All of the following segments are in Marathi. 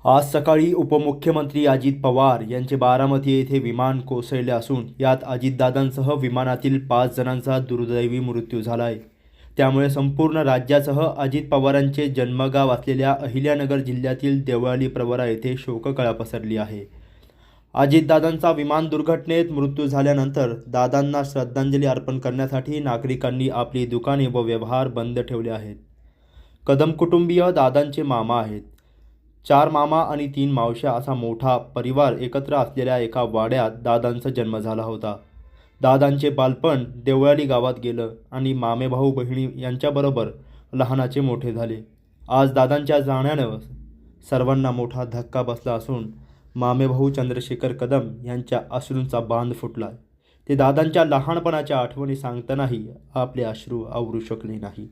आज सकाळी उपमुख्यमंत्री अजित पवार यांचे बारामती येथे विमान कोसळले असून यात अजितदादांसह विमानातील 5 जणांचा दुर्दैवी मृत्यू झाला आहे. त्यामुळे संपूर्ण राज्यासह अजित पवारांचे जन्मगाव असलेल्या अहिल्यानगर जिल्ह्यातील देवळाली प्रवरा येथे शोककळा पसरली आहे. अजितदादांचा विमान दुर्घटनेत मृत्यू झाल्यानंतर दादांना श्रद्धांजली अर्पण करण्यासाठी नागरिकांनी आपली दुकाने व व्यवहार बंद ठेवले आहेत. कदम कुटुंबीय दादांचे मामा आहेत. 4 मामा आणि 3 मावश्या असा मोठा परिवार एकत्र असलेल्या एका वाड्यात दादांचा जन्म झाला होता. दादांचे बालपण देवळाली गावात गेलं आणि मामे भाऊ बहिणी यांच्याबरोबर लहानाचे मोठे झाले. आज दादांच्या जाण्यानं सर्वांना मोठा धक्का बसला असून मामेभाऊ चंद्रशेखर कदम यांच्या अश्रूंचा बांध फुटला. ते दादांच्या लहानपणाच्या आठवणी सांगतानाही आपले अश्रू आवरू शकले नाही.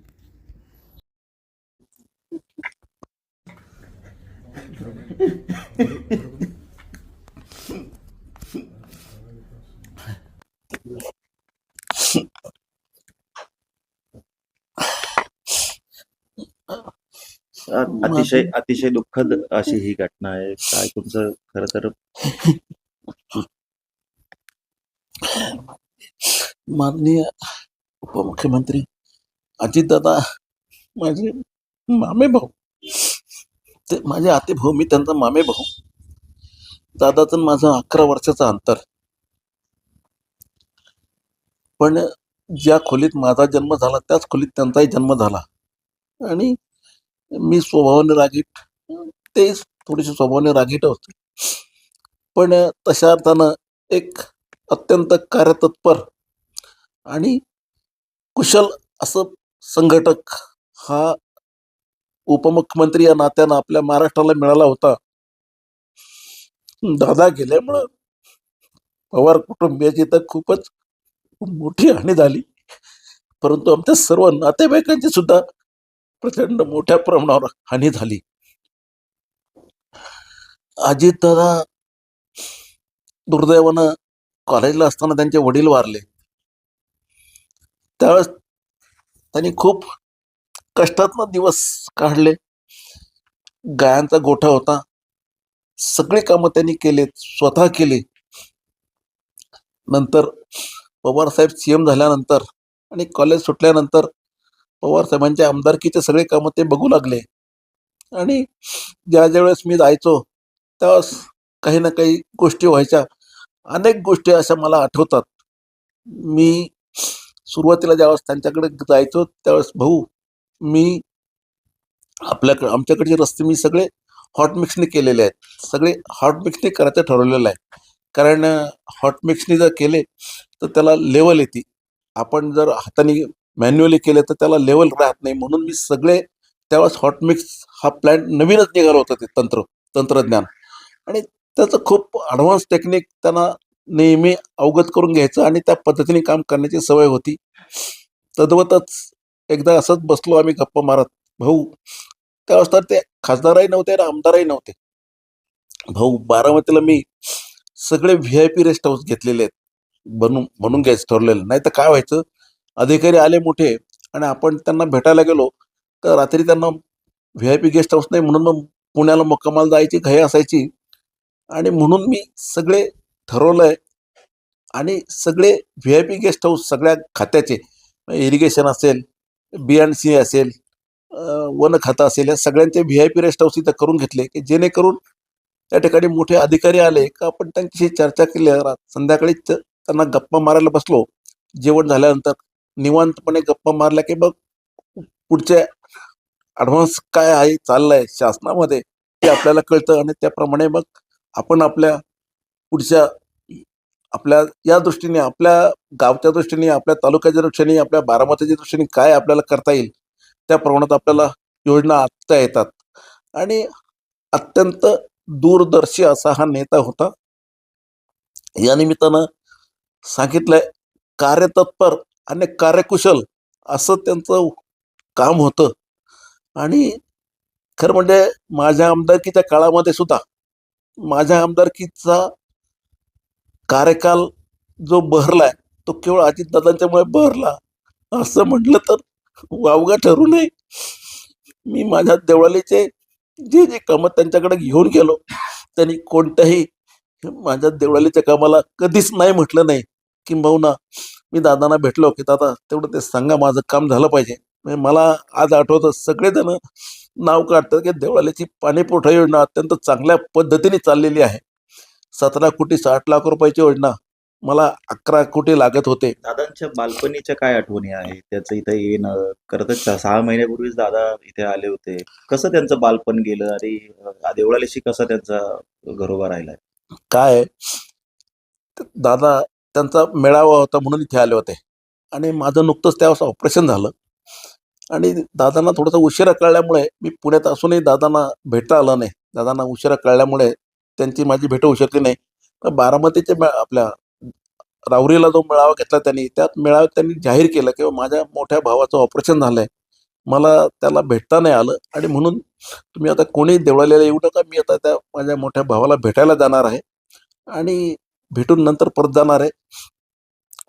अतिशय अतिशय दुःखद अशी ही घटना आहे. काय तुमचं खरं तर माननीय उपमुख्यमंत्री अजितदादा माझे मामे भाऊ, ते माझे आते भाऊ, मी त्यांचा मामे भाऊ. दादाचं माझं 11 वर्षाचं अंतर. पण ज्या खोलीत माझा जन्म झाला त्याच खोलीत त्यांचाही जन्म झाला. आणि मी स्वभावाने रागीट, ते थोडेसे स्वभावाने रागीट होते. पण तशा अर्थानं एक अत्यंत कार्यतत्पर आणि कुशल असं संघटक हा उपमुख्यमंत्री या नात्यानं आपल्या महाराष्ट्राला मिळाला होता. दादा गेल्यामुळं पवार कुटुंबियाची तर खूपच मोठी हानी झाली, परंतु आमच्या सर्व नातेवाईकांची सुद्धा प्रचंड मोठ्या प्रमाणावर हानी झाली. अजितदादा दुर्दैवानं कॉलेजला असताना त्यांचे वडील वारले. त्यावेळेस त्यांनी खूप कष्टातनं दिवस काढले. गायांचा गोठा होता, सगळी कामं त्यांनी केलेत, स्वतः केली. नंतर पवारसाहेब सीएम झाल्यानंतर आणि कॉलेज सुटल्यानंतर पवारसाहेबांच्या आमदारकीचे सगळे कामं ते बघू लागले. आणि ज्या वेळेस मी जायचो त्यावेळेस काही ना काही गोष्टी व्हायच्या. अनेक गोष्टी अशा मला आठवतात. मी सुरुवातीला ज्यावेळेस त्यांच्याकडे जायचो त्यावेळेस भाऊ मी आमच्याकडचे रस्ते मी सगळे हॉट मिक्सने केलेले आहेत. सगळे हॉट मिक्सने करायचं ठरवलेलं आहे. कारण हॉट मिक्सने जर केले तर त्याला लेवल येते. आपण जर हाताने मॅन्युअली केले तर त्याला लेवल राहत नाही. म्हणून मी सगळे त्यावेळेस हॉट मिक्स हा प्लॅन नवीनच निघाला होता, ते तंत्रज्ञान. आणि त्याचं खूप ॲडव्हान्स टेक्निक त्यांना नेहमी अवगत करून घ्यायचं आणि त्या पद्धतीने काम करण्याची सवय होती. तद्वतच एकदा असंच बसलो आम्ही गप्पा मारत. भाऊ त्यावेळेस तर ते खासदारही नव्हते आणि आमदारही नव्हते. भाऊ बारामतीला मी सगळे VIP रेस्ट हाऊस घेतलेले आहेत, म्हणून घ्यायचं ठरलेलं. नाही तर काय व्हायचं, अधिकारी आले मोठे आणि आपण त्यांना भेटायला गेलो तर रात्री त्यांना VIP गेस्ट हाऊस नाही म्हणून मग पुण्याला मुक्कामाला जायची घाई असायची. आणि म्हणून मी सगळे ठरवलंय आणि सगळे VIP गेस्ट हाऊस सगळ्या खात्याचे, इरिगेशन असेल, B&C असेल, वन खातं असेल, या सगळ्यांचे VIP रेस्ट हाऊस इथं करून घेतले की जेणेकरून त्या ठिकाणी मोठे अधिकारी आले का आपण त्यांच्याशी चर्चा केली. संध्याकाळी त्यांना गप्पा मारायला बसलो. जेवण झाल्यानंतर निवांतपणे गप्पा मारल्या की मग पुढचे ॲडव्हान्स काय आहे चाललंय शासनामध्ये ते आपल्याला कळतं. आणि त्याप्रमाणे मग आपण आपल्या पुढच्या आपल्या या दृष्टीने, आपल्या गावच्या दृष्टीने, आपल्या तालुक्याच्या दृष्टीने, आपल्या बारामतीच्या दृष्टीने काय आपल्याला करता येईल त्या प्रमाणात आपल्याला योजना आखता येतात. आणि अत्यंत दूरदर्शी असा हा नेता होता. या निमित्तानं सांगितलंय, कार्यतत्पर आणि कार्यकुशल असं त्यांचं काम होतं. आणि खरं म्हणजे माझ्या आमदारकीच्या काळामध्ये सुद्धा माझ्या आमदारकीचा कार्यकाल जो बहरलाय तो केवळ अजितदादांच्यामुळे बहरला असं म्हटलं तर वावगं ठरू नये. मी माझ्या देवळालीचे जे जे कामं त्यांच्याकडे घेऊन गेलो, त्यांनी कोणत्याही माझ्या देवळालीच्या कामाला कधीच नाही म्हटलं नाही. किंबहुना मी दादांना भेटलो, की "दादा तेवढं ते सांगा, माझं काम झालं पाहिजे." म्हणजे मला आज आठवतं, सगळेजण नाव काढतात, की देवळालीची पाणीपुरवठा योजना अत्यंत चांगल्या पद्धतीने चाललेली आहे. 17,60,00,000 योजना मला 11 कोटी लागत होते. दादांच्या बालपणीच्या काय आठवणी आहेत? त्याचं इथं येणं, खरं तर 6 महिन्यापूर्वीच दादा इथे आले होते. कसं त्यांचं बालपण गेलं आणि देवळालीशी कसा त्यांचा घरोबा राहिलाय? काय आहे, तर दादा त्यांचा मेळावा होता म्हणून इथे आले होते आणि माझं नुकतंच त्यावेळेस ऑपरेशन झालं आणि दादांना थोडंसं उशिरा कळल्यामुळे मी पुण्यात असूनही दादांना भेटता आलं नाही. दादांना उशिरा कळल्यामुळे त्यांची माझी भेट होऊ शकली नाही. तर बारामतीच्या आपल्या राहुरीला जो मेळावा घेतला त्यांनी, त्यात मेळाव्यात त्यांनी जाहीर केलं, की माझ्या मोठ्या भावाचं ऑपरेशन झालंय. मला त्याला भेटता नाही आलं आणि म्हणून तुम्ही आता कोणी देवळालीला येऊ नका. मी आता त्या माझ्या मोठ्या भावाला भेटायला जाणार आहे आणि भेटून नंतर परत जाणार आहे.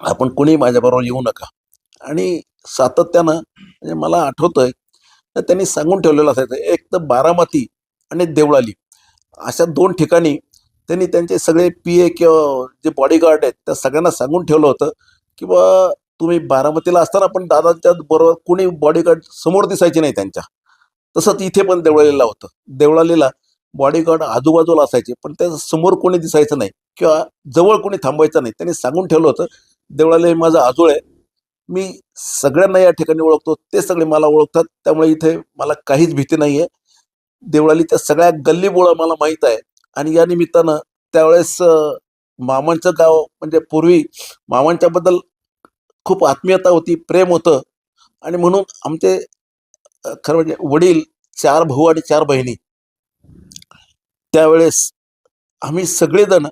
आपण कोणी माझ्याबरोबर येऊ नका. आणि सातत्यानं म्हणजे मला आठवतंय, तर त्यांनी सांगून ठेवलेलं असायचं, एक तर बारामती आणि देवळाली अशा 2 ठिकाणी त्यांनी त्यांचे सगळे पी-ए किंवा जे बॉडीगार्ड आहेत, त्या सगळ्यांना सांगून ठेवलं होतं, की "बुवा तुम्ही बारामतीला असताना पण दादांच्या बरोबर कोणी बॉडीगार्ड समोर दिसायचे नाही त्यांच्या." तसंच इथे पण देवळालीला होतं. देवळालीला बॉडीगार्ड आजूबाजूला असायचे, पण त्या समोर कोणी दिसायचं नाही किंवा जवळ कोणी थांबायचं नाही. त्यांनी सांगून ठेवलं होतं, "देवळाली हे माझं आजोळ आहे. मी सगळ्यांना या ठिकाणी ओळखतो. ते सगळे मला ओळखतात. त्यामुळे इथे मला काहीच भीती नाहीये." देवळालीच्या सगळ्या गल्लीबोळा मला माहीत आहे आणि या निमित्तानं त्यावेळेस मामांचं गाव म्हणजे पूर्वी मामांच्याबद्दल खूप आत्मीयता होती, प्रेम होतं आणि म्हणून आमचे खरं म्हणजे वडील, 4 भाऊ आणि 4 बहिणी. त्यावेळेस आम्ही सगळेजण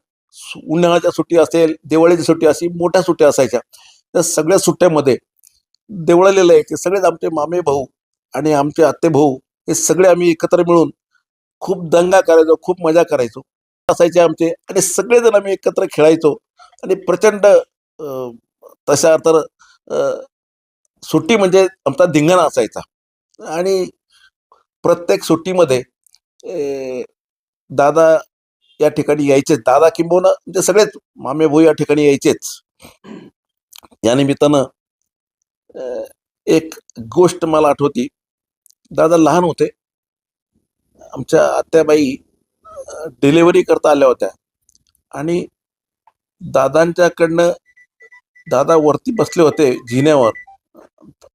उन्हाळ्याच्या सुट्टी असेल, दिवाळीची सुट्टी अशी मोठ्या सुट्ट्या असायच्या. त्या सगळ्या सुट्ट्यामध्ये देवळालीला यायचे. सगळेच आमचे मामे भाऊ आणि आमचे आत्ते भाऊ हे सगळे आम्ही एकत्र मिळून खूप दंगा करायचो, खूप मजा करायचो. असायचे आमचे आणि सगळेजण आम्ही एकत्र खेळायचो आणि प्रचंड तशा तर सुट्टी म्हणजे आमचा धिंगाणा असायचा आणि प्रत्येक सुट्टीमध्ये दादा या ठिकाणी यायचेच. दादा किंबहुना म्हणजे सगळेच मामे भाऊ या ठिकाणी यायचेच. या निमित्तानं अ, एक गोष्ट मला आठवती. दादा लहान होते. आमच्या आत्याबाई डिलिव्हरी करता आल्या होत्या आणि दादांच्याकडनं दादा वरती बसले होते जिन्यावर.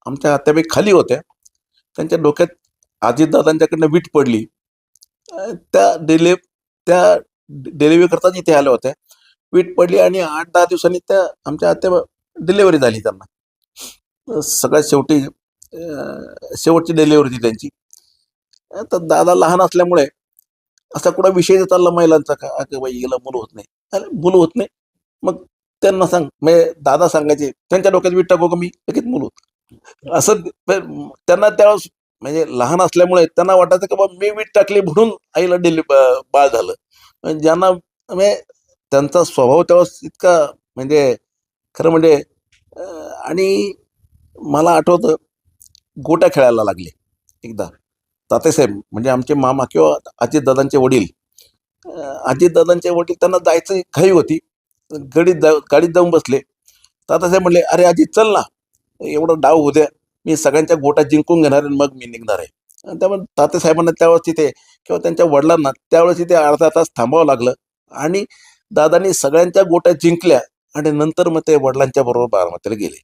आमच्या आत्याबाई खाली होत्या. त्यांच्या डोक्यात अजितदादांच्याकडनं वीट पडली. त्या त्या डिलिव्हरी करताच इथे आल्या होत्या. वीट पडली आणि 8-10 दिवसांनी त्या आमच्या आत्या डिलिव्हरी झाली त्यांना. सगळ्यात शेवटी शेवटची डिलिव्हरी होती त्यांची. तर दादा लहान असल्यामुळे असा कुठला विषय चालला महिलांचा का, "अगं बाई हिला मूल होत नाही." अरे मूल होत नाही. मग त्यांना सांग म्हणजे दादा सांगायचे, "त्यांच्या डोक्यात वीट टाकू का मी? लगेच मूल होतं." असं त्यांना त्यावेळेस म्हणजे लहान असल्यामुळे त्यांना वाटायचं की बाबा मी वीट टाकली म्हणून आईला बाळ झालं. ज्यांना म्हणजे त्यांचा स्वभाव त्यावेळेस इतका म्हणजे खरं म्हणजे अ, आणि मला आठवतं गोट्या खेळायला लागले एकदा. तात्यासाहेब म्हणजे आमचे मामा किंवा अजितदादांचे वडील. अजितदादांचे वडील त्यांना जायचं घाई होती. गाडीत जाऊन बसले. तात्यासाहेब म्हणले, "अरे अजित चल ना, एवढं डाव होऊ द्या. मी सगळ्यांच्या गोट्या जिंकून घेणार आणि मग मी निघणार आहे." आणि त्यामुळे तात्यासाहेबांना त्यावेळेस तिथे किंवा त्यांच्या वडिलांना त्यावेळेस तिथे अर्धा तास थांबावं लागलं आणि दादांनी सगळ्यांच्या गोट्या जिंकल्या आणि नंतर मग ते वडिलांच्या बरोबर बारामतीला गेले.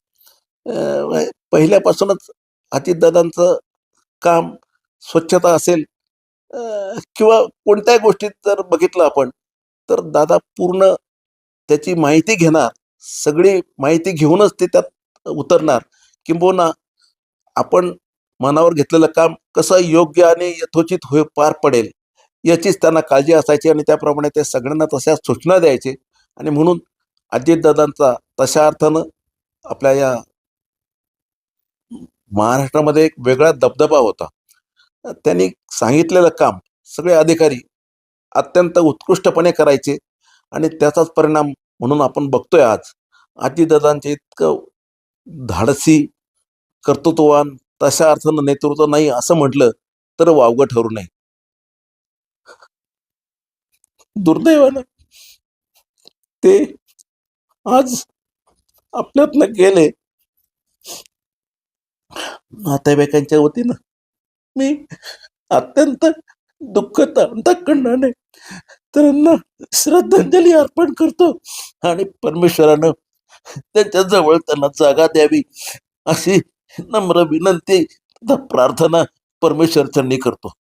पहिल्यापासूनच अजितदादांचं काम स्वच्छता असेल अ, किंवा कोणत्याही गोष्टीत जर बघितलं आपण, तर दादा पूर्ण त्याची माहिती घेणार, सगळी माहिती घेऊनच ते त्यात उतरणार. किंबहुना आपण मनावर घेतलेलं काम कसं योग्य आणि यथोचित पार पडेल, याचीच त्यांना काळजी असायची आणि त्याप्रमाणे ते सगळ्यांना तशा सूचना द्यायचे आणि म्हणून अजितदादांचा तशा अर्थानं आपल्या या महाराष्ट्रामध्ये एक वेगळा दबदबा होता. त्यांनी सांगितलेलं काम सगळे अधिकारी अत्यंत उत्कृष्टपणे करायचे आणि त्याचाच परिणाम म्हणून आपण बघतोय आज. अजितदादांचे इतकं धाडसी, कर्तृत्ववान तशा अर्थानं नेतृत्व नाही असं म्हटलं तर वावगं ठरू नये. दुर्दैवानं ते आज आपल्यातनं गेले. नातेवाईकांच्या वतीनं मी अत्यंत दुःखित अंतःकरणाने त्यांना श्रद्धांजली अर्पण करतो आणि परमेश्वरानं त्यांच्या जवळ त्यांना जागा द्यावी अशी नम्र विनंती तथा प्रार्थना परमेश्वर चरणी करतो.